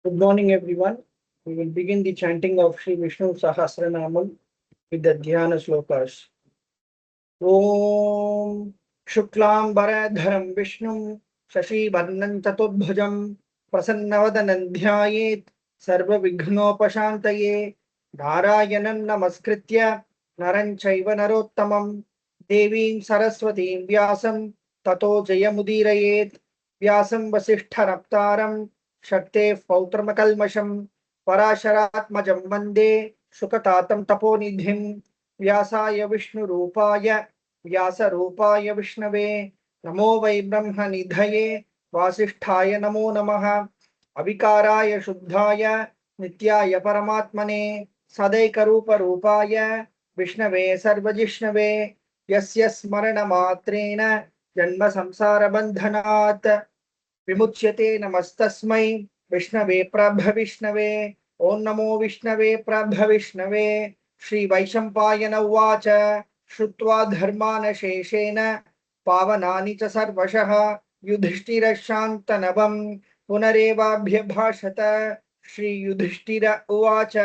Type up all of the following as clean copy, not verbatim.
Good morning, everyone. We will begin the chanting of Sri Vishnu Sahasranamam with the Dhyana slokas. Om Shuklam Bharadharam Vishnum Shashi Chatubhujam Prasannavadanam Dhyayet Sarva Vighnopashantaye Narayanam Namaskritya Naran Chaiva Narottamam Devim Saraswatim Vyasam Tato Jayamudirayet Vyasam Vasishthanattaram Shakte Pautramakalmasham Parasharatmajam Vande Sukatatam Taponidhim व्यासाय विष्णुरूपाय व्यासरूपाय विष्णवे नमो वै ब्रह्मनिधये वासिष्ठाय नमो नमः अविकाराय शुद्धाय नित्याय परमात्मने सदैकरूपरूपाय विष्णवे सर्वजिष्णवे यस्य स्मरणमात्रेण जन्म संसारबन्धनात् विमुच्यते नमस्तस्मै विष्णवे प्रभविष्णवे ओं नमो विष्णवे प्रभविष्णवे श्री वैशंपायन उवाच श्रुत्वा धर्मान शेषेण पावनानि च सर्वशः युधिष्ठिरशान्तनवं पुनरेवाभ्यभाषत श्री युधिष्ठिर उवाच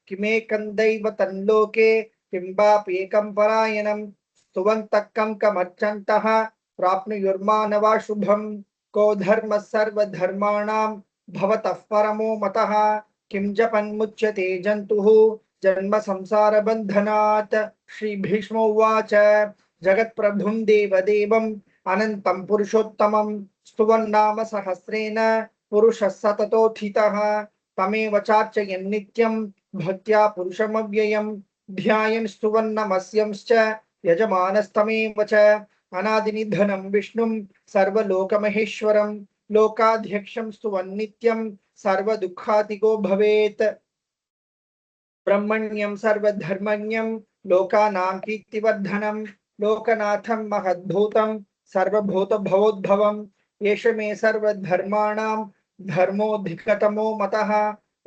किमेकं दैव तन्लोके किंबाप्येकं परायणं स्तुवन्तः कं कमर्चन्तः प्राप्नुयुर्मानवा शुभम् को धर्म सर्वधर्माणां भवतः परमो मतः किं जपन्मुच्यते जन्तुः जन्म संसार बंधनात् श्री भीष्म उवाच जगत्प्रभुं देवदेवम् अनन्तं पुरुषोत्तमं स्तुवन्नाम सहस्रेण पुरुषः सततोत्थितः तमेव चार्चयन् नित्यं भक्त्या पुरुषमव्ययं ध्यायन् स्तुवन्नमस्यंश्च यजमानस्तमेव च अनादिनिधनं विष्णुं सर्वलोकमहेश्वरं लोकाध्यक्षं स्तुवन् नित्यं सर्वदुःखातिको भवेत् ब्रह्मण्यं सर्वधर्मण्यं लोकानां कीर्तिवर्धनं लोकनाथं महद्भूतं सर्वभूतभवोद्भवं येष मे सर्वधर्माणां धर्मोऽधिकतमो मतः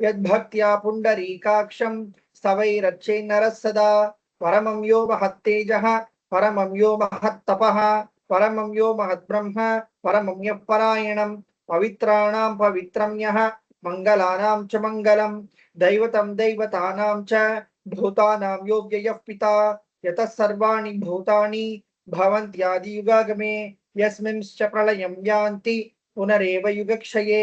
यद्भक्त्या पुण्डरीकाक्षं स्तवैरर्चेन्नरः सदा परमं यो महत्तेजः परमं यो महत्तपः परमं यो महद्ब्रह्म परमं यः परायणं पवित्राणां पवित्रं यः मंगलानां च मंगलम् दैवतं दैवतानां च भूतानां योग्ययः पिता यतः सर्वाणि भूतानि भवन्त्यादियुगागमे यस्मिंश्च प्रलयं यान्ति पुनरेव युगक्षये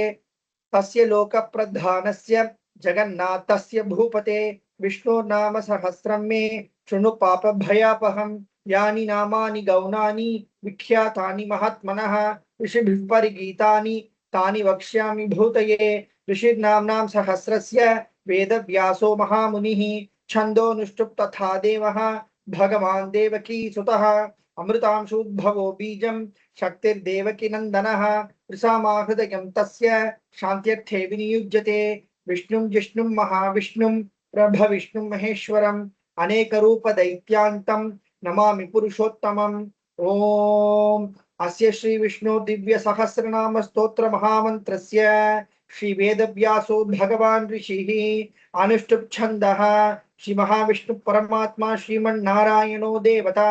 तस्य लोकप्रधानस्य जगन्नाथस्य भूपते विष्णुर्नाम सहस्रं मे शृणु पापभयापहं यानि नामानि गौणानि विख्यातानि महात्मनः ऋषिभिः परिगीतानि तानि वक्ष्यामि भूतये ऋषिर्नाम्नां सहस्रस्य वेदव्यासो महामुनिः छन्दोनुष्टुप् तथा देवः भगवान् देवकी सुतः अमृतांशोद्भवो बीजं शक्तिर्देवकी नन्दनः ऋषामाहृदयं तस्य शान्त्यर्थे विनियुज्यते विष्णुं जिष्णुं महाविष्णुं प्रभविष्णुं महेश्वरम् अनेकरूपदैत्यान्तं नमामि पुरुषोत्तमम् ओम अस्य श्री विष्णु दिव्य सहस्रनाम स्तोत्र महामंत्रस्य श्री वेदव्यासो भगवान् ऋषिः अनुष्टुप् छन्दः श्री महाविष्णु परमात्मा श्रीमन्नारायणो देवता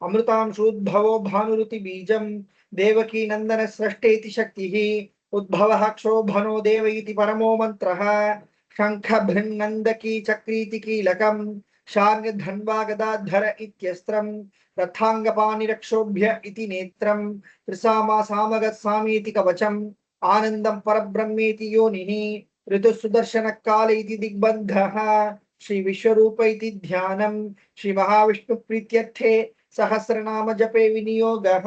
अमृतांशोद्भवो भानुरुति बीजं देवकी नंदन सृष्टेति शक्तिः उद्भवः क्षोभनो देव इति परमो मंत्रः शंख भृन्नन्दकी चक्रीति कीलकम् शार्ङ्गधन्वा गदाधर इत्यस्त्रम् रथांगपाणिरक्षोभ्य इति नेत्रं त्रिसामा सामगत्सामीति कवचम् आनंदं परब्रह्मेति योनिः ऋतुसुदर्शन काल इति दिग्बन्धः श्री विश्वरूप इति ध्यानं श्री महाविष्णु प्रीत्यर्थे सहस्रनाम जपे विनियोगः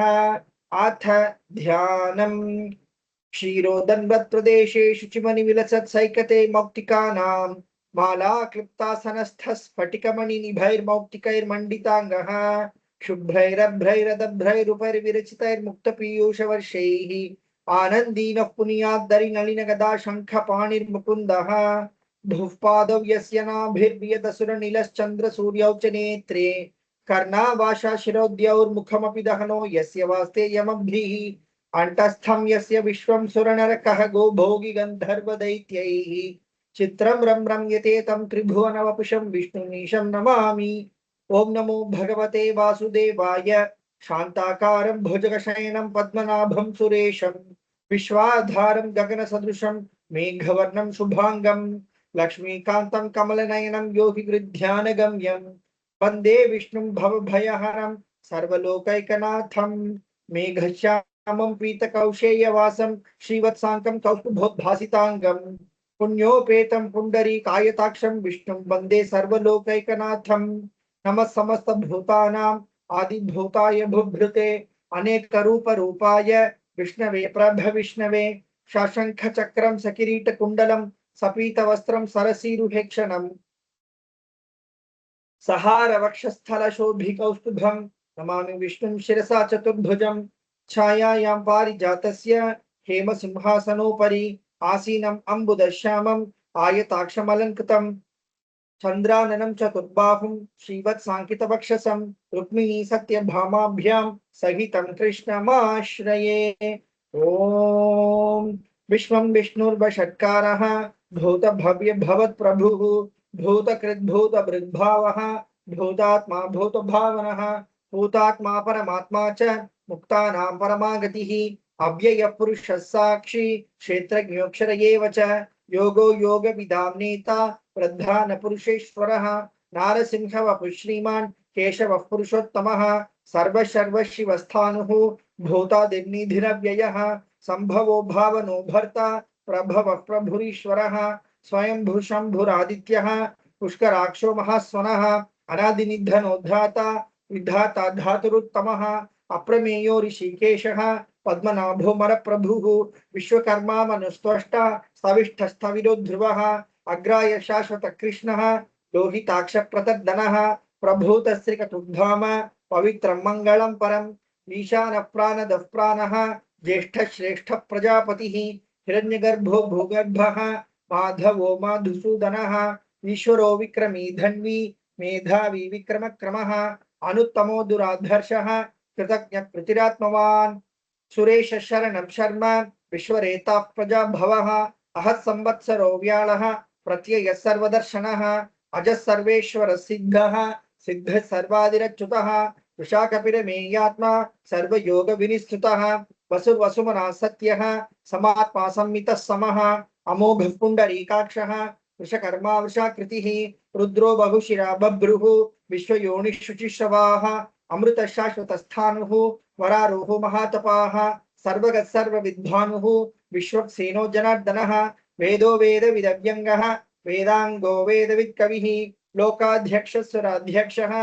अथ ध्यानम् क्षीरोदन्वत् प्रदेशे शुचिमणि विलसत् सैकते मौक्तिकानां माला क्लिप्तासनस्थ स्फटिकमणिनिभैर्मौक्तिकैर्मण्डिताङ्गः शुभ्रैरभ्रैरदभ्रैरुपरिविरचितैर्मुक्तपीयूषवर्षैः आनन्दीनः पुनीयाद्दरिनलिनगदा शङ्खपाणिर्मुकुन्दः भुःपादौ यस्य नाभिर्वियदसुरनिलश्चन्द्रसूर्यौ च नेत्रे कर्णावाशा शिरोद्यौर्मुखमपि दहनो यस्य वास्ते यमभिः अण्टस्थं यस्य विश्वं सुरनरकः गोभोगि गन्धर्वदैत्यैः चित्रं रम्यते तं त्रिभुवनवपुषं विष्णुमीशं नमामि। ओम नमो भगवते वासुदेवाय शांताकारं भुजगशयनं पद्मनाभं सुरेशं विश्वाधारं गगनसदृशं मेघवर्णं शुभांगं लक्ष्मीकान्तं कमलनयनं योगी गृध्यानगम्यं वन्दे विष्णुं भवभयहरं सर्वलोकैकनाथं मेघश्यामं पीतकौशेयवासं श्रीवत्साङ्कं कौस्तुभोद्भासिताङ्गं पुण्योपेतं पुण्डरीकायताक्षं विष्णुं वन्दे सर्वलोकैकनाथं नमः समस्तभूतानां आदिभूताय भुभृते अनेकरूपरूपाय विष्णवे प्रभविष्णवे शशंख चक्रम सकिरीट कुंडलम सपीत वस्त्रम सरसीरुहेक्षणम सहार वक्षस्थल शोभिकौस्तुभम नमामि विष्णुं शिरसा चतुर्भुजं छायायां पारिजातस्य हेम सिंहासनोपरि आसीनम् अम्बुदश्यामम् आयताक्षमलङ्कृतं चंद्राननं चतुर्बाहुं श्रीवत्साङ्कितवक्षसं रुक्मिणी सत्यभामाभ्यां सहितं कृष्णमाश्रये। ओम विश्वं विष्णुर्वषट्कारः भूत भव्य भवत् प्रभुः भूतकृद् भूत भृद्भावः भूतात्मा भूत भावनः भूतात्मा परमात्मा च मुक्तानां परमागतिः अव्यय पुरुषः साक्षी क्षेत्रज्ञोऽक्षर एव च योगो योगविदां नेता प्रधान पुरुषेश्वरः नारसिंह वपुः श्रीमान् केशवः पुरुषोत्तमः सर्व शिवस्थानुः भूतादिर्निधिरव्ययः संभवो भावनो भर्ता प्रभवः प्रभुरीश्वरः स्वयंभू शंभुरादित्यः पुष्कराक्षो महास्वनः अनादिनिधनोद्धाता विधाता धातुरुत्तमः अप्रमेयो ऋषिकेशः पद्मनाभो मरप्रभुः विश्वकर्मा मनुस्त्वष्टा स्तविष्ठस्थविरो ध्रुवः अग्राय शाश्वत कृष्णः लोहिताक्ष प्रतर्दनः प्रभूतश्रीकटुधाम पवित्रं मंगलं परम् ईशान प्राणदः प्राणः ज्येष्ठ श्रेष्ठ प्रजापतिः हिरण्यगर्भो भूगर्भः माधवो मधुसूदनः ईश्वरो विक्रमी धन्वी मेधावी विक्रमक्रमः अनुत्तमो दुराधर्षः कृतज्ञ कृतिरात्मवान् सुरेश शरणं शर्म विश्वरेता प्रजा भवः अहः संवत्सरो व्याळः प्रत्यय सर्वदर्शनः अजः सर्वेश्वर सिद्धः सिद्ध सर्वादिरच्युतः वृषाकपिरमेयात्मा सर्वयोग विनिस्तुतः वसुर्वसुमना सत्यः समात्मा संमितः समः अमोघ पुण्डरीकाक्षः वृषकर्मा वृषाकृतिः रुद्रो बहुशिरा बभ्रुः विश्वयोनिशुचिश्रवाः अमृत शाश्वतस्थानुः वरारोहो महातपाः सर्वगत सर्वविद्वानुः विश्वक्सेनो जनार्दनः वेदो वेद विदव्यंगः वेदांगो वेदवित् कविः लोकाध्यक्ष सुराध्यक्षः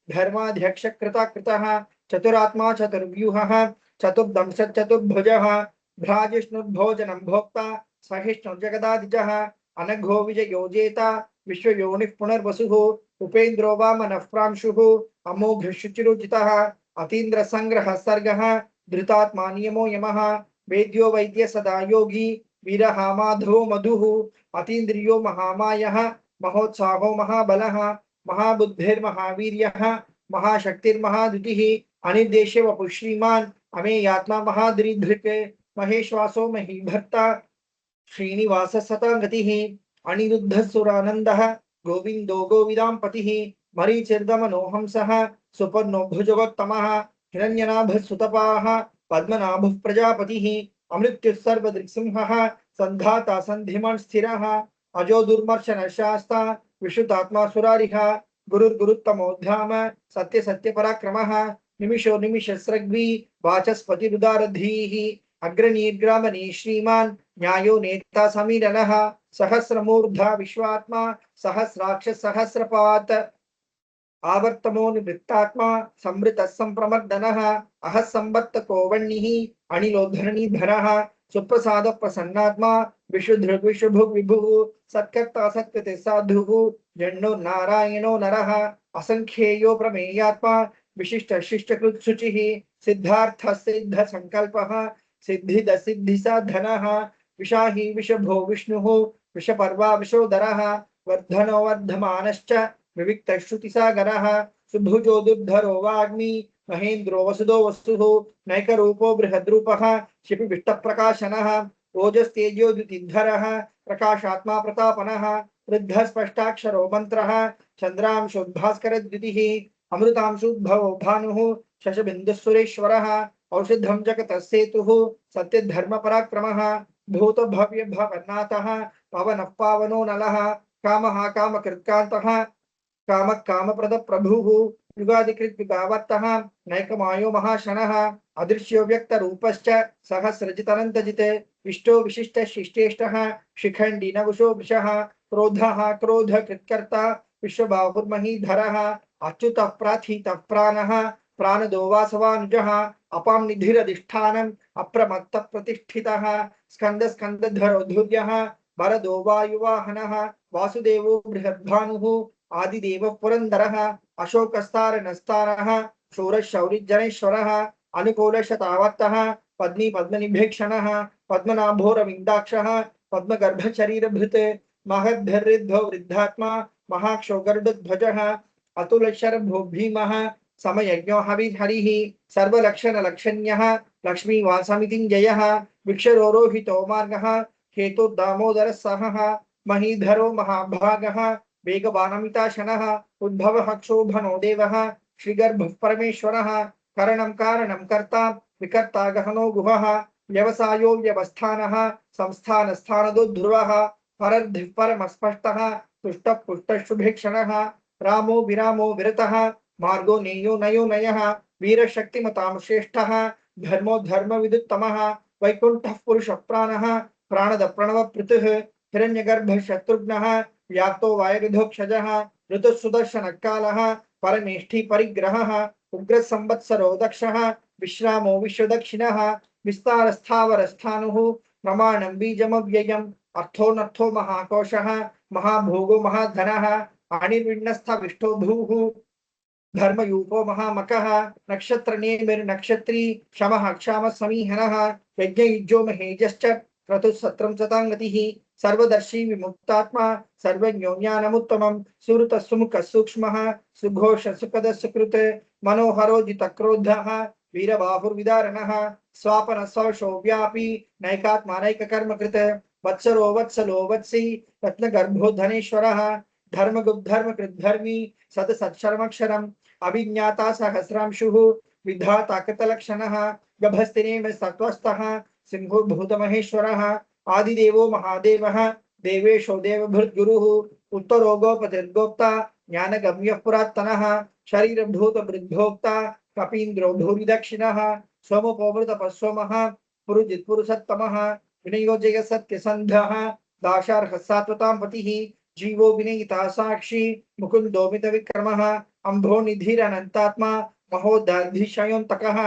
धर्माध्यक्ष कृतः चतुरात्मा चतुर्व्यूहः चतुर्दंश चतुर्भुजः भ्राजिष्णुर्भोजनं भोक्ता सहिष्णुर्जगदादिजः अनघो विजयोजेता विश्वयोनिः पुनर्वसुः उपेन्द्रो वामनः प्रांशुः अमोघ शुचिरुचितः अतीन्द्र संग्रह सर्गः धृतात्मा नियमो यमः वेद्यो वैद्य सदा योगी वीरः माधवो मधुः अतीन्द्रियो महामायः महोत्साहो महाबलः महाबुद्धिर्महावीर्यः महाशक्तिर्महाद्युतिः अनिर्देश्य वपुः श्रीमान् अमेयात्मा महादृढृक् महेश्वासो महीभर्ता श्रीनिवास सतागतिः अनिरुद्ध सुरानन्दः गोविंदो गोविदां पतिः मरीचिर्दमनोहंसः सुपर्णो भुजगोत्तमः हिरण्यनाभः सुतपाः पद्मनाभः प्रजापतिः अमृत्युः सर्वदृक्सिंहः सन्धाता सन्धिमान् स्थिरः अजो दुर्मर्शन शास्ता विश्रुतात्मा सुरारिः गुरुर्गुरुत्तमोऽध्याम सत्य सत्य पराक्रमः निमिषो निमिषस्रग्वी वाचस्पतिरुदारधीः अग्रनीर्ग्रामणी श्रीमान् न्यायो नेता समीरणः सहस्रमूर्धा विश्वात्मा सहस्राक्ष सहस्रपात आवर्तमो निवृत्तात्मा संवृतः संप्रमर्दनः अहः संवत्तको वह्निः अनिलोद्धरणीधरः सुप्रसाद प्रसन्नात्मा विशुद्धृग् विशुभुग् विभुः सत्कर्ता सत्कृते साधुः जन्नो नारायणो नरः असंख्येयो प्रमेयात्मा विशिष्ट शिष्टकृत् शुचिः सिद्धार्थ सिद्ध संकल्पः सिद्धिद सिद्धिसाधनः विशाही विषभो विष्णुः विषपर्वा विशोदरः वर्धनो वर्धमानश्च विविक्त श्रुतिसागरः सुभुजो दुर्धरो वाग्मी महेन्द्रो वसुदो वस्तुः नैकरूपो बृहद्रूपः शिपि विष्टप्रकाशनः ओजस्तेजो द्युतिधरः प्रकाशात्मा प्रतापनः वृद्धः स्पष्टाक्षरो मन्त्रः चन्द्रांशोद्भास्करद्युतिः अमृतांशुद्भवो भानुः शशबिन्दुः सुरेश्वरः औषधं जगतः सेतुः सत्यधर्म पराक्रमः भूत भव्य भवन्नाथः पवनः पावनो नलः कामः कामकृत्कान्तः काम कामप्रद प्रभुः युगादिकृत युगावर्तः नैकमायो महाशनः अदृश्यो व्यक्त रूपश्च सहस्रजितनन्तजिते विष्टो विशिष्ट शिष्टेष्टः शिखण्डी नवुषो वृषः क्रोधः क्रोध कृत्कर्ता विश्वबाहुर्महीधरः अच्युतः प्राथितः प्राणः प्राणदो वासवानुजः अपां निधिरधिष्ठानम् अप्रमत्तः प्रतिष्ठितः स्कन्द स्कन्दधरो धुर्यः वरदो वायुवाहनः वासुदेवो बृहद्भानुः आदिदेव पुरंदरः अशोकस्तारनस्तारः शूरशौरिजनेश्वरः अनुकूलशतावर्तः पद्मी पद्मनिभीक्षणः पद्मनाभोरविन्दाक्षः पद्मगर्भशरीरभृत् महद्भिर्ऋद्धो वृद्धात्मा महाक्षो गरुडध्वजः अतुलशरभो भीमः समयज्ञो हविर्हरिः सर्वलक्षणलक्षण्यः लक्ष्मीवासमितिञ्जयः वृक्षरोहितो मार्गः हेतुर्दामोदरः सहः महीधरो महाभागः वेगवानमिताशनः उद्भवः क्षोभनो देवः श्रीगर्भः परमेश्वरः करणं कारणं कर्ता विकर्ता गहनो गुहः व्यवसायो व्यवस्थानः संस्थानस्थानदो ध्रुवः परर्धिः परमस्पष्टः तुष्टः पुष्टः शुभेक्षणः रामो विरामो विरतः मार्गो नेयो नयो नयः वीरशक्तिमतां श्रेष्ठः धर्मो धर्मविदुत्तमः वैकुण्ठः पुरुषः प्राणः प्राणद प्रणवपृतुः हिरण्यगर्भः शत्रुघ्नः व्याप्तो वायुरुधोक्षजः ऋतुसुदर्शनकालः परमेष्ठी परिग्रहः उग्र संवत्सरो दक्षः विश्रामो विश्वदक्षिणः विस्तारस्थावरस्थानुः प्रमाणं बीजमव्ययम् अर्थोऽनर्थो महाकोशः महाभोगो महाधनः अणिर्विण्णस्थविष्टो भूः धर्मयूपो महामकः नक्षत्र नक्षत्री क्षमः क्षाम समीहनः यज्ञयुज्यो महेजश्च क्रतुसत्रं सताङ्गतिः सर्वदर्शी विमुक्तात्मा सर्वज्ञो ज्ञानमुत्तमं सुहृत सुमुख सूक्ष्मः सुघोष सुखद सुकृत मनोहरो जितक्रोधः वीरबाहुर्विदारणः स्वापन सौशो व्यापी नैकात्मा नैककर्मकृत वत्सरो वत्सलो वत्सी रत्नगर्भो धनेश्वरः धर्मकृद्धर्मी सत सत्शर्मक्षरम् अभिज्ञाता सहस्रांशुः विधाता कृतलक्षणः गभस्तिनेम सत्त्वस्थः सिंहो भूतमहेश्वरः आदिदेवो महादेवः देवेशो देवभृद्गुरुः उत्तरो गोपतिर्गोप्ता ज्ञानगम्यः पुरातनः शरीरभूतवृद्धोक्ता कपीन्द्रो भूरिदक्षिणः सोमोपवृतपस्वमः पुरुजित्पुरुषत्तमः विनयोजय सत्यसन्धः दाशार्ह सात्वतां पतिः जीवो विनयिता साक्षी मुकुंदो मित विक्रमः अम्भो निधिरनन्तात्मा महोदधिशयोऽन्तकः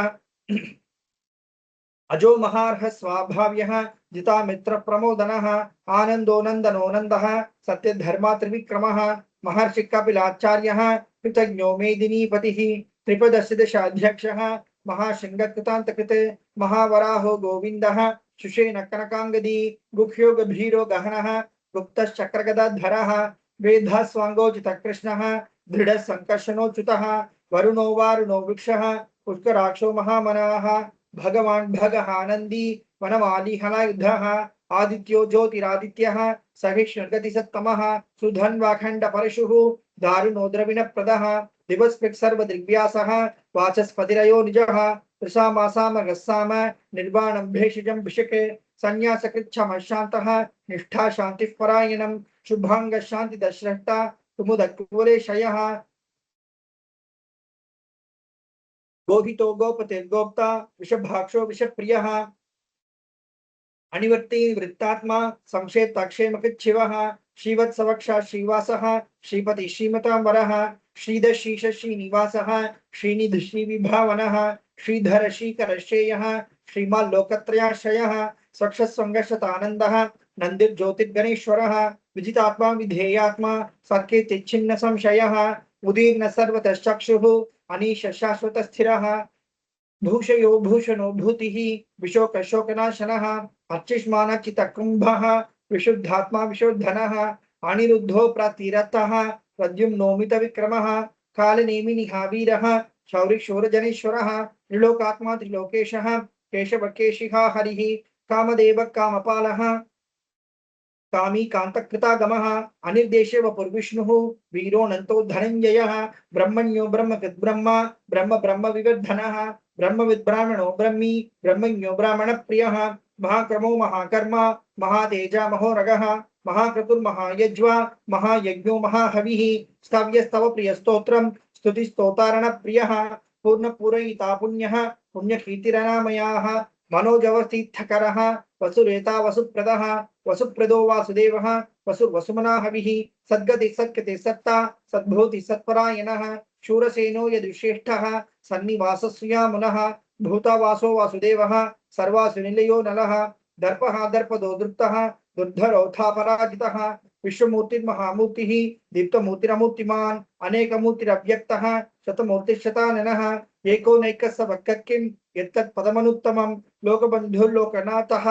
अजो महार्ह स्वाभाव्यः जिता मित्र प्रमोदनः आनंदो नंदनो नंदः सत्य धर्मा त्रिविक्रमः महर्षि कपिलाचार्यः कृतज्ञो मेदिनीपतिः त्रिपदशदशाध्यक्षः महाशृंगकृतान्तकृत महावराहो गोविन्दः शुषेण कनकांगदी गुह्यो गभीरो गहनः गुप्तश्चक्रगदाधरः वेदः स्वांगोचितकृष्णः दृढ़ संकर्षणोच्युतः वरुणो वारुणो वृक्षः पुष्कराक्षो महामनाः भगवान् भगहानंदी वनमाली हलायुधः आदित्यो ज्योतिरादित्यः सहिष्णुगतिसत्तमः सुधन्वाखण्ड परशुः दारुणो द्रविणप्रदः दिवस्पृक् सर्वदृग्व्यासः वाचस्पतिरयो निजः त्रिसामासामगस्साम निर्वाणं भेषजं भिषके संन्यासकृच्छमः शान्तः निष्ठा शान्तिः परायणं शुभांग शान्ति दशरष्टा कुमुदकुवलेशयः गोहितो गोपतिर्गोप्ता विषभाक्षो विषप्रियः अनिवर्ति वृत्तात्मा संशेताक्षेमकृच्छिवः श्रीवत्सवक्षा श्रीवासः श्रीपति श्रीमतांबरः श्रीदशीष श्रीनिवासः श्रीनिधि श्रीविभावनः श्रीधर श्रीकर श्रेयः श्रीमाल्लोकत्रयाश्रयः स्वक्षस्वङ्गशतानन्दः नन्दिर्ज्योतिर्गणेश्वरः विजितात्मा विधेयात्मा सत्केतिच्छिन्न संशयः उदीर्न सर्वतश्चक्षुः अनीश शाश्वत स्थिरः भूषयो भूषणो भूतिः विशोक शोकनाशनः अर्चिष्मानचितकुम्भः विशुद्धात्मा विशुद्धनः अनिरुद्धो प्रातिरथः प्रद्युम्नोमित विक्रमः कालनेमिनिहा वीरः शौरिशूरजनेश्वरः त्रिलोकात्मा त्रिलोकेशः केशवकेशिहा हरिः कामदेव कामपालः कामी कांतकृतागमः अनिर्देशे वपुर्विष्णुः वीरोऽनन्तो धनञ्जयः ब्रह्मण्यो ब्रह्मकृद्ब्रह्मा ब्रह्म ब्रह्म विवर्धनः ब्रह्मविद्ब्राह्मणो ब्रह्मी ब्रह्मज्ञो ब्राह्मणप्रियः महाक्रमो महाकर्म महातेजा महोरगः महाक्रतुर्महायज्वा महायज्ञो महाहविः स्तव्यस्तव प्रियस्तोत्रं स्तुतिस्तोतारण प्रियः पूर्णपूरयिता पुण्यः पुण्यकीर्तिरनामयाः मनोजवस्थितकरः वसुरेता वसुप्रदः वसुप्रदो वासुदेवः वसुर्वसुमना हविः सद्गति सत्कृति सत्ता सद्भूति सत्परायणः शूरसेनो यदुश्रेष्ठः सन्निवासस्यामुनः भूतावासो वासुदेवः सर्वासुनिलयो नलः दर्पः दर्पदो दृप्तः दुर्धरोऽथापराजितः विश्वमूर्तिर्महामूर्तिः दीप्तमूर्तिरमूर्तिमान् अनेकमूर्तिरव्यक्तः शतमूर्तिशताननः एको नैकस्य भक्तकिं यत्तत् पदमनुत्तमं लोकबन्धुर्लोकनाथः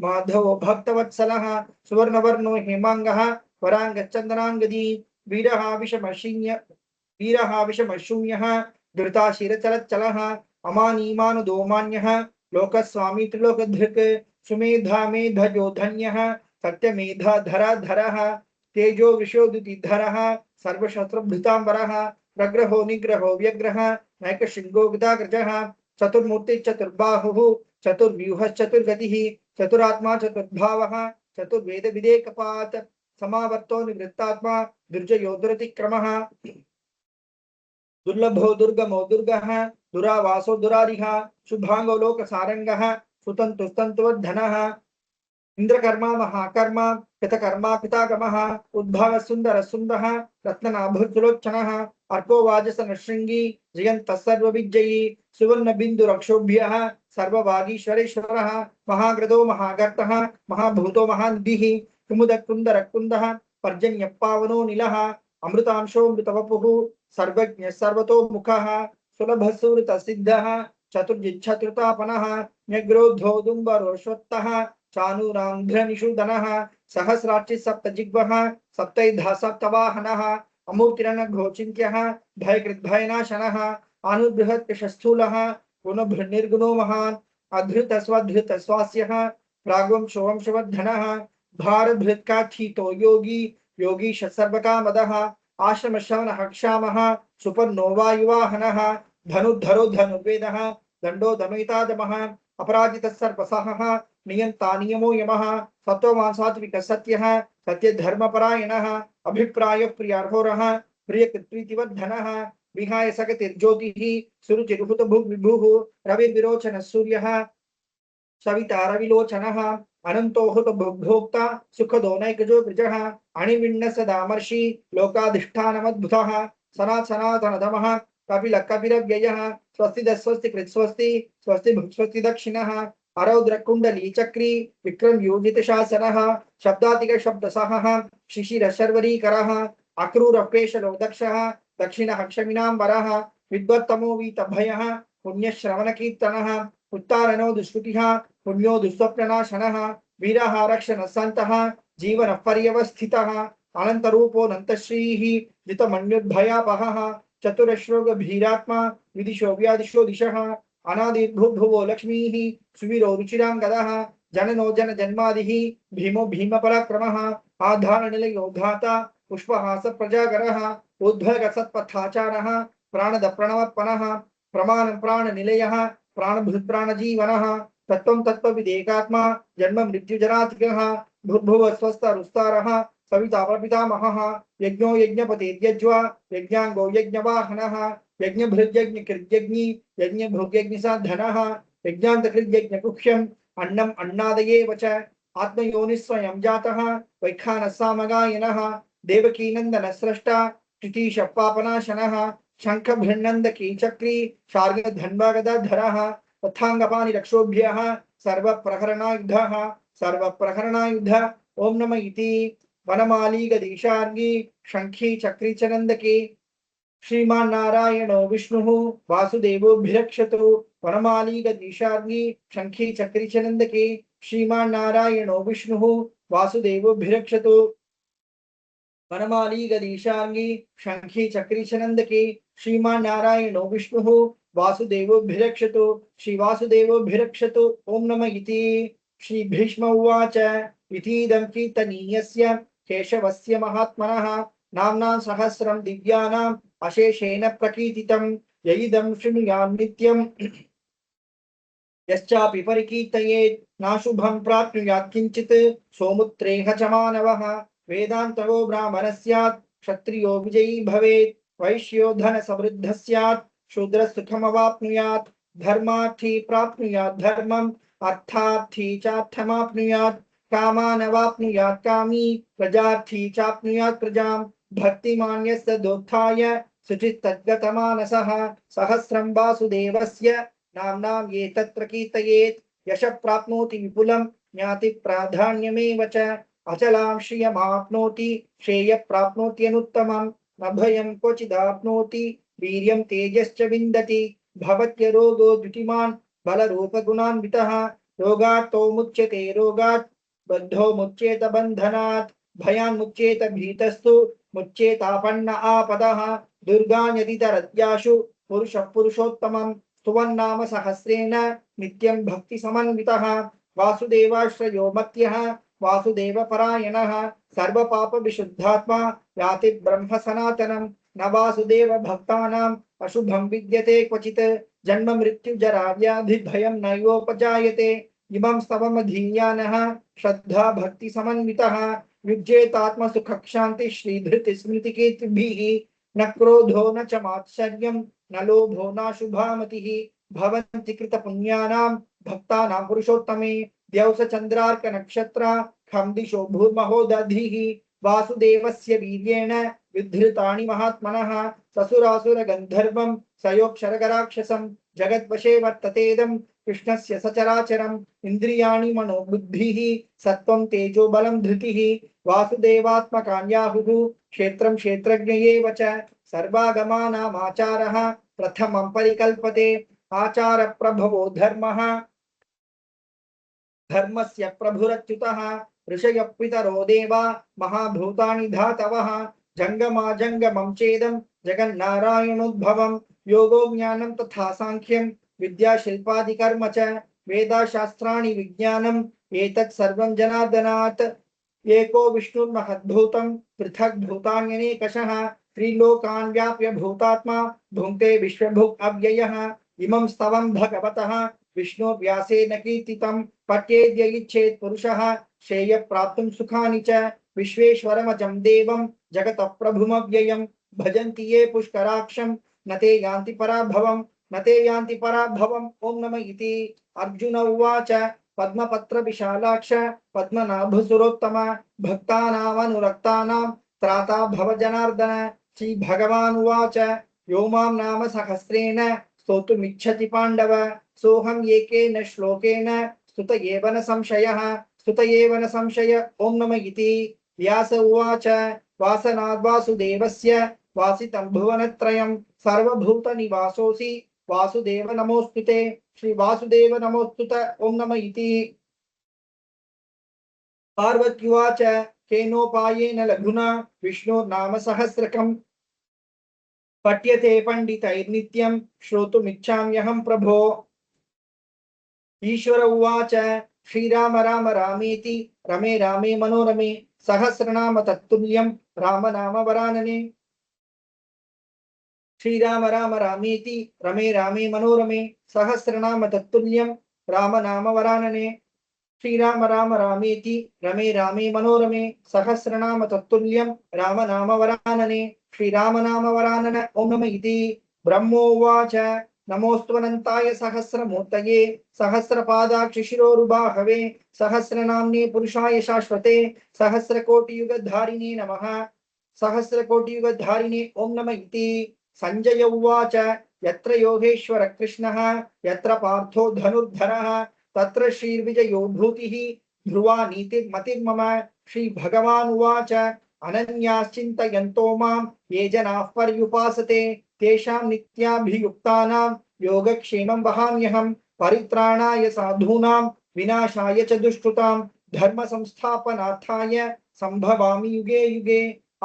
माधवो भक्तवत्सलः सुवर्णवर्णो हेमाङ्गः वराङ्गचन्दनाङ्गदी वीरः विषमशून्यः धृताशिरचलच्चलः अमानीमानुदोमान्यः लोकस्वामी त्रिलोकधृक् सुमेधामेधजो धन्यः सत्यमेधाधराधरः तेजो विशोदितिधरः सर्वशस्त्रभृताम्बरः प्रग्रहो निग्रहो व्यग्रः नैकशृङ्गो गदाग्रजः चतुर्मूर्तिश्चतुर्बाहुः चतुर्व्यूहश्चतुर्गतिः चतुरात्मा चतुर्भावः चतुर्वेदविदेकपात् समावर्तो निवृत्तात्मा दुर्जयोधरतिक्रमः दुर्लभो दुर्गमो दुर्गः दुरावासो दुरारिः शुभांगो लोकसारंगः सुतन्तुस्तन्तुवर्धनः इंद्रकर्मा महाकर्मा पितकर्मा पितागमः उद्भव सुंदर सुंदः रत्ननाभुर्जुलोचनः अर्को वाजसनशृंगी जयन्तः सर्वविजयी सुवर्ण बिंदु रक्षोभ्यः सर्वभागीश्वरेश्वरः महाग्रदो महागर्तः महाभूतो महानिधिः कुमुदकुंदर कुंदः पर्जन्य पावनो नीलः अमृतांशो मृतवपुः सर्वज्ञ सर्वतोमुखः सुलभसुरत सिद्धः चतुर्जिच्छतुर्तापनः न्यग्रोधोदुम्बरोश्वत्तः चाणूरान्ध्रनिषूदनः सहस्राक्षि सप्तजिह्वः सप्तैधा सप्तवाहनः अमूर्तिरनघोचिन्त्यः भयकृद्भयनाशनः आनुबृहत्कृशस्थूलः गुणभृन्निर्गुणो महान् अधृतस्वधृतस्वास्यः प्रागुंशोवंशवर्धनः भारभृत्काठितो योगी योगी सर्वकामदः आश्रमशवनः क्षामः सुपर्णो वायुवाहनः धनुर्धरो धनुर्वेदः दंडो दमयितादमः अपराजितः सर्पसहः नियंता नियमो यमः सत्ववान् सात्विकः सत्यः सत्यधर्मपरायणः अभिप्राय प्रियार्होरः प्रियकृत्प्रीतिवर्धनः विहाय सकतिर्ज्योतिः सुरुचिर्हुत भुग्विभुः रविर्विरोचनः सूर्यः सविता रविलोचनः अनंतो हुत भोक्ता सुखदो नैकजो गृजः अणिविण्ण सदामर्षि लोकाधिष्ठानमद्भुतः सनातनधमः कपिल कपिरव्ययः स्वस्ति दस्वस्ति कृत्स्वस्ति स्वस्ति भुक्स्वस्ति दक्षिणः अरौद्र कुंडली चक्री विक्रम योजित शासनः शब्दातिक शब्दसहः शिशिर शर्वरीकरः अक्रूर प्रेषलो दक्षः दक्षिणः क्षमिनाम्बरः विद्वत्तमो वीतभयः पुण्यश्रवण कीर्तनः उत्तारणो दुष्कृतिः पुण्यो दुःस्वप्ननाशनः वीरः रक्षणः सन्तः जीवन पर्यवस्थितः अनन्तरूपो नन्तश्रीः जितमन्युद्भयापहः चतुरश्रोग भीरात्मा विदिशो व्यादिशो दिशः अनादिर्भुवो लक्ष्मीः सुवीरो रुचिरांगदः जननो जन जन्मादिः भीमो भीम पराक्रमः आधारनिलयो धाता पुष्पहास प्रजागरः उद्भग सत्पथाचारः प्राणद प्रणवपनः प्रमाण प्राण निलयः प्राणभृत् प्राणजीवनः तत्त्वं तत्त्वविदेकात्मा जन्म मृत्युजरातिकः भूर्भुव स्वस्थरुस्तारः सविता प्रपितामहः यज्ञो यज्ञपतिर्यज्वा यज्ञांगो यज्ञवाहनः यज्ञभृद्यज्ञकृद्यज्ञी यज्ञभृग्यज्ञसाधनः यज्ञान्तकृद्यज्ञगुह्यम् अन्नम् अन्नादयेव च आत्मयोनिः स्वयं जातः वैखानः सामगायनः देवकीनन्दनः स्रष्टा तिथिशपापनाशनः शङ्खभृन्नन्दकी चक्री शार्ङ्गधन्वागदाधरः तथाङ्गपाणि रक्षोभ्यः सर्वप्रहरणायुधः सर्वप्रहरणायुध ओम नमः इति वनमाली गदीशार्गी शंखी चक्री चनंदकी श्रीमान नारायणो विष्णुः वासुदेवोऽभिरक्षतु वनमाली गदीशार्गी शंखी चक्री चनंदकी श्रीमान नारायणो विष्णुः वासुदेवोऽभिरक्षतु वनमाली गदीशार्गी शंखी चक्री चनंदकी श्रीमान नारायणो विष्णुः वासुदेवोऽभिरक्षतु श्री वासुदेवोऽभिरक्षतु ओम नमः इति श्री भीष्म उवाच इतीदं कीर्तनीयस्य केशवस्य महात्मनः नाम्ना सहस्रं दिव्यानाम् अशेषेण प्रकीर्तितं यइदं शृणुयाम् नित्यम् यश्चापि परिकीर्तयेत् नाशुभं प्राप्नुयात् किंचित् सोमुत्रेह च मानवः वेदान्तको ब्राह्मणः स्यात् क्षत्रियो विजयी भवेत् वैश्यो धन समृद्धः स्यात् शूद्रः सुखमवाप्नुयात् धर्मार्थी प्राप्नुयात् धर्मम् अर्थार्थी चार्थमाप्नुयात् कामानवाप्नुयात् कामी प्रजार्थी चाप्नुयात् प्रजां भक्तिमान् यस्य दोत्थाय शुचिस्तद्गतमानसः सहस्रं वासुदेवस्य नाम्नां ये तत्र कीर्तयेत् यशः प्राप्नोति विपुलं ज्ञाति प्राधान्यमेव च अचलां श्रियमाप्नोति श्रेयः प्राप्नोत्यनुत्तमं न भयं क्वचिदाप्नोति वीर्यं तेजश्च विन्दति भवत्य रोगो द्युतिमान् बलरूपगुणान्वितः रोगात्तो मुच्यते रोगात् बद्धो मुच्येत बन्धनात् भयान् मुच्येत भीतस्तु मुच्येतापन्न आपदः दुर्गान् यदि तरद्याशु पुरुषः पुरुषोत्तमं स्तुवन्नाम सहस्रेण नित्यं भक्ति समन्वितः वासुदेवाश्रयो मत्यः वासुदेवपरायणः सर्वपाप विशुद्धात्मा याति ब्रह्म सनातनं न वासुदेव भक्तानाम् अशुभं विद्यते क्वचित् जन्म मृत्यु जरा व्याधि भयं नैवोपजायते इमं स्तवमधीयानः श्रद्धा भक्ति समन्वितः युज्येतात्म सुख शांति श्रीधृति स्मृति कीर्तिभिः न क्रोधो न च मात्सर्यं न लोभो न शुभामतिः भवन्ति कृत पुण्यानां भक्तानां पुरुषोत्तमे द्यौस चंद्रार्क नक्षत्रा खं दिशो भूर्महोदधिः वासुदेवस्य वीर्येण विधृतानि महात्मनः ससुरासुर गन्धर्वं सयोक्षरगराक्षसं जगद्वशे वर्ततेदं कृष्णस्य सचराचरम् इन्द्रियाणि मनो बुद्धिः सत्त्वं तेजो बलं धृतिः वासुदेवात्मकान्याहुः क्षेत्रं क्षेत्रज्ञ एव च सर्वागमानामाचारः प्रथमं परिकल्पते आचार प्रभवो धर्मः धर्मस्य प्रभुरच्युतः ऋषयः पितरो देवा महाभूतानि धातवः जंगमा जंगमं चेदं जगन्नारायणोद्भवं योगो ज्ञानं तथा सांख्यं विद्या शिल्पादि कर्म च वेदा शास्त्राणि विज्ञानम् एतत् सर्वं जनार्दनात् एको विष्णुर्महद्भूतं पृथक् भूतान्यनेकशः त्रिलोकान् व्याप्य भूतात्मा भुङ्क्ते विश्वभुक् अव्ययः इमं स्तवं भगवतः विष्णु व्यासेन कीर्तितं पठ्येद्य इच्छेत् पुरुषः श्रेय प्राप्तुं सुखानि च विश्वेश्वरमजं देवं जगतः प्रभुमव्ययं भजन्ति ये पुष्कराक्षं न ते यान्ति पराभवं न ते यान्ति पराभवम् ॐ नमः इति अर्जुन उवाच पद्मपत्र विशालाक्ष पद्मनाभसुरोत्तम भक्तानामनुरक्तानां त्राता भव जनार्दन श्री भगवान् उवाच यो मां नाम सहस्रेण स्तोतुमिच्छति पाण्डव सोऽहं एकेन श्लोकेन स्तुत एव न संशयः स्तुत एव न संशय ॐ नमः इति व्यास उवाच वासनाद् वासुदेवस्य वासितं भुवनत्रयं सर्वभूतनिवासोऽसि वासुदेव नमोऽस्तुते श्री वासुदेव नमोऽस्तुत ॐ नमः इति पार्वत्युवाच केनोपायेन लघुना विष्णोर्नाम सहस्रकं पठ्यते पंडितैर्नित्यं श्रोतुमिच्छाम्यहं प्रभो ईश्वर उवाच श्रीराम राम रामेति रमे रामे मनोरमे सहस्रनाम तत्तुल्यं राम नाम वरानने श्रीराम राम रामेति रमे रामे मनोरमे सहस्रनाम तत्तुल्यं राम नाम वरानने श्रीराम राम रामेति रमे रामे मनोरमे सहस्रनाम तत्तुल्यं राम नाम वरानने श्रीराम नाम वरानन ओम नमः इति ब्रह्मोवाच नमोऽस्त्वनन्ताय सहस्रमूर्तये सहस्रपादाक्ष शिरोरुबाहवे सहस्रनाम्ने पुरुषाय शाश्वते सहस्रकोटियुगधारिणे नमः सहस्रकोटियुगधारिणे ओम नमः इति संजय उवाच यत्र योगेश्वर कृष्णः यत्र पार्थो धनुर्धरः तत्र श्रीर्विजयो भूतिः ध्रुवा नीतिर्मतिर्मम श्री भगवान् उवाच अनन्याश्चिन्तयन्तो मां ये जनाः पर्युपासते तेषां नित्याभियुक्तानां योगक्षेमं वहाम्यहं परित्राणाय साधूनां विनाशाय च दुष्कृतां धर्म संस्थापनार्थाय संभवामि युगे युगे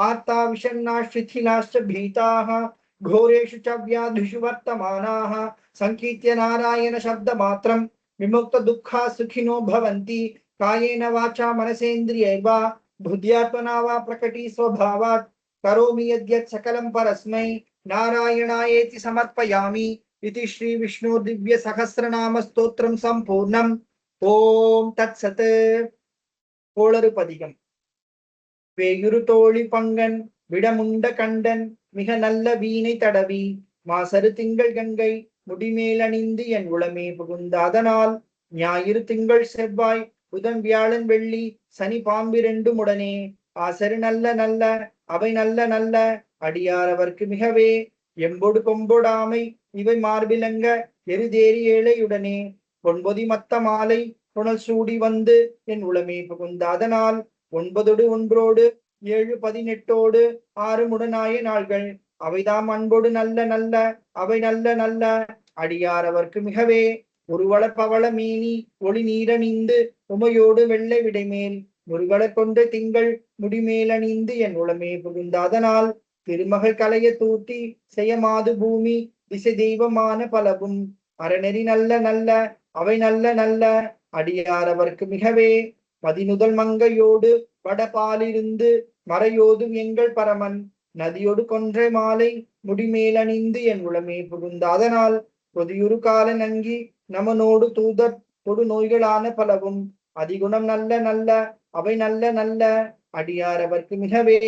आर्ता विषण्णाः शिथिलाश्च भीताः घोरेषु च व्याधिषु वर्तमानाः संकीर्त्य नारायण शब्दमात्रं विमुक्त दुःखा सुखिनो भवन्ति कायेन वाचा मनसेन्द्रियैर्वा बुद्ध्यात्मना वा प्रकटी स्वभावात् करोमि यद्यत् सकलं परस्मै नारायणायेति समर्पयामि इति श्री विष्णु दिव्य सहस्रनाम स्तोत्रम संपूर्णम। ओम तत्सत। கோளறு பதிகம். வேயுரு தோழி பங்கன் விடமுண்ட கண்டன் மிக நல்ல வீணை தடவி மாசரு திங்கள் கங்கை முடிமேல் அணிந்து என் உளமே புகுந்த அதனால் ஞாயிறு திங்கள் செவ்வாய் புதன் வியாழன் வெள்ளி சனி பாம்பிரண்டும் உடனே ஆசரு நல்ல நல்ல அவை நல்ல நல்ல அடியார் அவர்க்கு மிகவே எம்பொடு கொம்பொடாமை இவை மார்பிலங்க எருதேறி ஏழையுடனே பொன்பொதி மத்த மாலை புனல் சூடி வந்து என் உளமே புகுந்த அதனால் 9 ஒன்றோடு 7 18 6 முடனாய நாள்கள் அவைதாம் அன்போடு நல்ல நல்ல அவை நல்ல நல்ல அடியார் அவர்க்கு மிகவே ஒருவள பவள மீனி ஒளி நீரணிந்து உமையோடு வெள்ளை விடைமேல் முருகலை கொண்டு திங்கள் முடிமேல் அணிந்து என் உளமே புகுந்த அதனால் திருமகள் கலைய தூத்தி செய்யமாது பூமி திசை தெய்வமான பலவும் அறநெறி நல்ல நல்ல அவை நல்ல நல்ல அடியார் அவர்க்கு மிகவே பதினுதல் மங்கையோடு வடபாலிருந்து மறையோதும் எங்கள் பரமன் நதியோடு கொன்றை மாலை முடிமேலணிந்து என் உளமே புகுந்த அதனால் பொதியுறு கால நங்கி நமனோடு தூதர் தொடு நோய்களான பலவும் அதிகுணம் நல்ல நல்ல அவை நல்ல நல்ல அடியார் அவர்க்கு மிகவே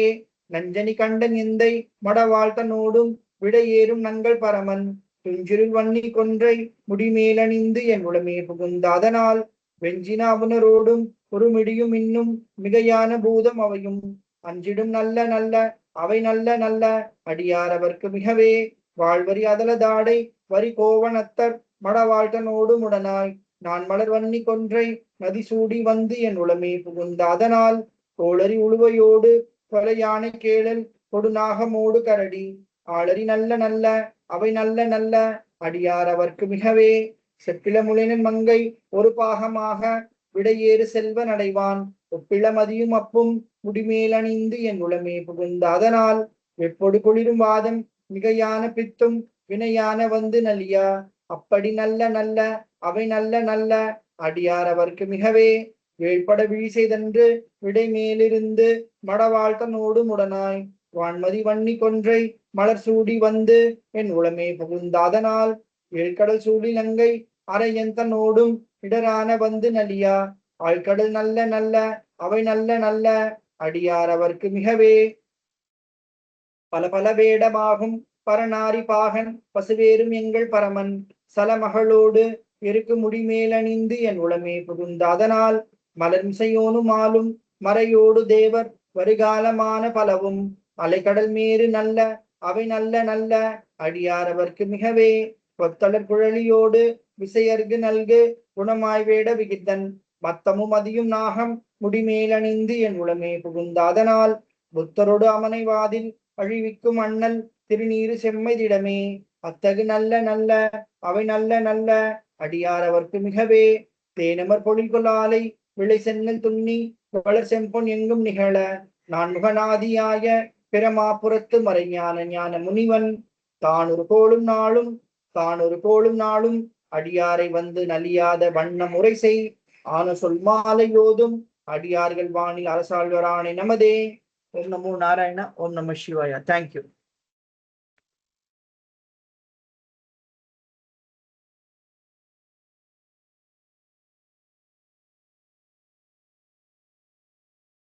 நஞ்சனி கண்டன் எந்தை மடவாழ்த்தனோடும் விடையேறும் நங்கள் பரமன் துஞ்சிருள் வன்னி கொன்றை முடிமேலணிந்து என் உளமே புகுந்த அதனால் வெஞ்சினாவுனரோடும் ஒரு மிடியும் இன்னும் மிகையான பூதம் அவையும் அஞ்சிடும் நல்ல நல்ல அவை நல்ல நல்ல அடியார் அவர்க்கு மிகவே வாழ்வரி அதல தாடை வரி கோவணத்தர் மடவாழ்த்தனோடு முடனாய் நான் மலர் வன்னி கொன்றை நதி சூடி வந்து என் உளமே புகுந்த அதனால் கோளரி உழுவையோடு கொலை யானை கேளல் கொடுநாகமோடு கரடி ஆளரி நல்ல நல்ல அவை நல்ல நல்ல அடியார் அவர்க்கு மிகவே செப்பில முளினன் மங்கை ஒரு பாகமாக விடையேறு செல்வ நடைவான் ஒப்பிள மதியும் அப்பும் முடிமேலணிந்து என் உளமே புகுந்த அதனால் எப்பொடு குளிரும் வாதம் மிகையான பித்தும் வினையான வந்து நலியா அப்படி நல்ல நல்ல அவை நல்ல நல்ல அடியார் அவர்க்கு மிகவே வேள்பட விழி செய்தன்று விடை மேலிருந்து மடவாழ்த்தனோடு முடனாய் வான்மதி வன்னி கொன்றை மலர் சூடி வந்து என் உளமே புகுந்த அதனால் ஏழ்கடல் சூடி லங்கை அரையந்தனோடும் இடரான வந்து நலியா ஆழ்கடல் நல்ல நல்ல அவை நல்ல நல்ல அடியார் அவர்க்கு மிகவே பல பல வேடமாகும் பரநாரி பாகன் பசுவேரும் எங்கள் பரமன் சலமகளோடு எருக்கு முடிமேலணிந்து என் உளமே புகுந்த அதனால் மலர்மிசையோனும் ஆளும் மறையோடு தேவர் வருகாலமான பலவும் அலைக்கடல் மேறு நல்ல அவை நல்ல நல்ல அடியார் அவர்க்கு மிகவே கொத்தளர் குழலியோடு விசையர்கு நல்கு குணமாய் வேட விகித்தன் மத்தமும் அதியும் நாகம் முடிமேலணிந்து என் உளமே புகுந்த அதனால் புத்தரோடு அமனைவாதில் அழிவிக்கும் அண்ணல் திருநீரு செம்மைதிடமே அத்தகு நல்ல நல்ல அவை நல்ல நல்ல அடியார் அவர்க்கு மிகவே தேனமர் பொழில்கொலாலை விளை சென்னல் துண்ணி வளர் செம்பொன் எங்கும் நிகழ நான் முகநாதியாய பிரமாபுரத்து மறைஞான ஞான முனிவன் தானொரு கோளும் நாளும் அடியாரை வந்து நலியாத வண்ண முறை செய் ஆன சொல் மாலையோதும் அடியார்கள் வானில் அரசாழ்வரானே நமதே. ஓம் நமோ நாராயண. ஓம் நம சிவாய. தேங்க்யூ.